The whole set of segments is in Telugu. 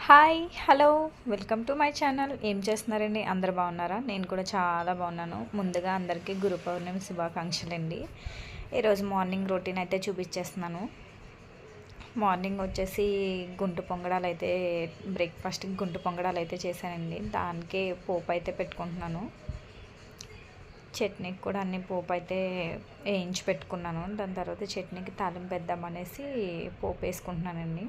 Hi hello welcome to my channel. ఏం చేస్తున్నారండి? అందరు బాగున్నారా? నేను కూడా చాలా బాగున్నాను. ముందుగా అందరికీ గురు పౌర్ణమి శుభాకాంక్షలు అండి. ఈరోజు మార్నింగ్ రొటీన్ అయితే చూపించేస్తున్నాను. మార్నింగ్ వచ్చేసి గుంటు పొంగడాలు అయితే బ్రేక్ఫాస్ట్కి గుంటు పొంగడాలు అయితే చేశానండి. దానికే పోపు అయితే పెట్టుకుంటున్నాను. చట్నీకి కూడా అన్ని పోపు అయితే వేయించి పెట్టుకున్నాను. దాని తర్వాత చట్నీకి తాలింపు వేద్దామనేసి పోపు వేసుకుంటున్నానండి.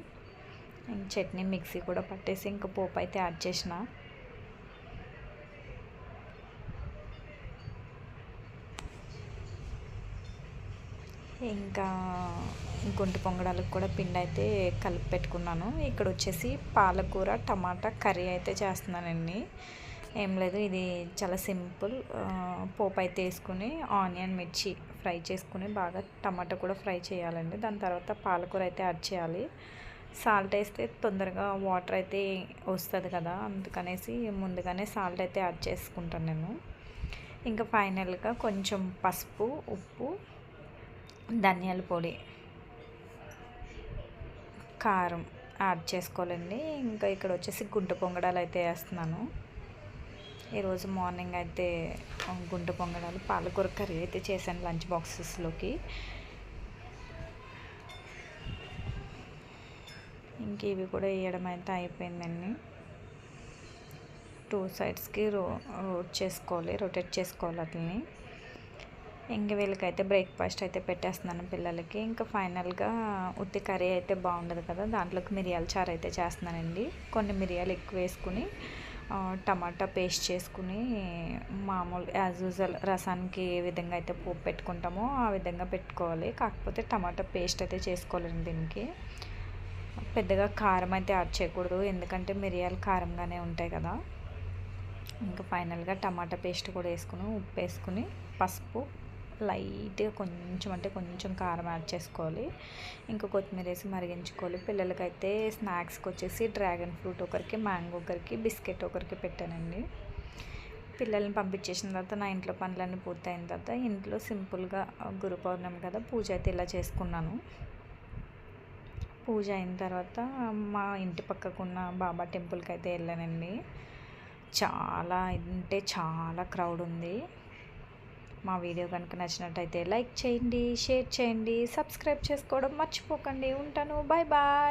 చట్నీ మిక్సీ కూడా పట్టేసి ఇంకా పోపు అయితే యాడ్ చేసిన. ఇంకా గుంటు పొంగడాలకు కూడా పిండి అయితే కలిపి పెట్టుకున్నాను. ఇక్కడ వచ్చేసి పాలకూర టమాటా కర్రీ అయితే చేస్తున్నానండి. ఏం లేదు, ఇది చాలా సింపుల్. పోపు అయితే వేసుకుని ఆనియన్ మిర్చి ఫ్రై చేసుకుని బాగా టమాటా కూడా ఫ్రై చేయాలండి. దాని తర్వాత పాలకూర అయితే యాడ్ చేయాలి. సాల్ట్ వేస్తే తొందరగా వాటర్ అయితే వస్తుంది కదా, అందుకనేసి ముందుగానే సాల్ట్ అయితే యాడ్ చేసుకుంటాను నేను. ఇంకా ఫైనల్గా కొంచెం పసుపు, ఉప్పు, ధనియాల పొడి, కారం యాడ్ చేసుకోవాలండి. ఇంకా ఇక్కడ వచ్చేసి గుంట పొంగడాలు అయితే వేస్తున్నాను. ఈరోజు మార్నింగ్ అయితే గుంట పొంగడాలు పాలకూర కర్రీ అయితే చేశాను లంచ్ బాక్సెస్లోకి. ఇంక ఇవి కూడా వేయడం అయితే అయిపోయిందండి. 2 సైడ్స్కి రొటేట్ చేసుకోవాలి వాటిని. ఇంక వీళ్ళకైతే బ్రేక్ఫాస్ట్ అయితే పెట్టేస్తున్నాను పిల్లలకి. ఇంకా ఫైనల్గా ఉత్తి కర్రీ అయితే బాగుండదు కదా, దాంట్లోకి మిరియాల చారు అయితే చేస్తున్నానండి. కొన్ని మిరియాలు ఎక్కువ వేసుకుని టమాటా పేస్ట్ చేసుకుని మామూలు యాజ్ యూజువల్ రసానికి ఏ విధంగా అయితే పోపు పెట్టుకుంటామో ఆ విధంగా పెట్టుకోవాలి. కాకపోతే టమాటా పేస్ట్ అయితే చేసుకోవాలండి. దీనికి పెద్దగా కారం అయితే యాడ్ చేయకూడదు, ఎందుకంటే మిరియాలు కారంగానే ఉంటాయి కదా. ఇంకా ఫైనల్గా టమాటా పేస్ట్ కూడా వేసుకుని ఉప్పు వేసుకుని పసుపు లైట్గా కొంచెం అంటే కొంచెం కారం యాడ్ చేసుకోవాలి. ఇంకా కొత్తిమీర వేసి మరిగించుకోవాలి. పిల్లలకైతే స్నాక్స్కి వచ్చేసి డ్రాగన్ ఫ్రూట్ ఒకరికి, మ్యాంగో ఒకరికి, బిస్కెట్ ఒకరికి పెట్టానండి. పిల్లల్ని పంపించేసిన తర్వాత నా ఇంట్లో పనులన్నీ పూర్తయిన తర్వాత ఇంట్లో సింపుల్గా గురు పౌర్ణమి కదా పూజ అయితే ఇలా చేసుకున్నాను. పూజ అయిన తర్వాత మా ఇంటి పక్కకున్న బాబా టెంపుల్కి అయితే వెళ్ళానండి. చాలా అంటే చాలా క్రౌడ్ ఉంది. మా వీడియో కనుక నచ్చినట్టయితే లైక్ చేయండి, షేర్ చేయండి, సబ్స్క్రైబ్ చేసుకోవడం మర్చిపోకండి. ఉంటాను, బాయ్ బాయ్.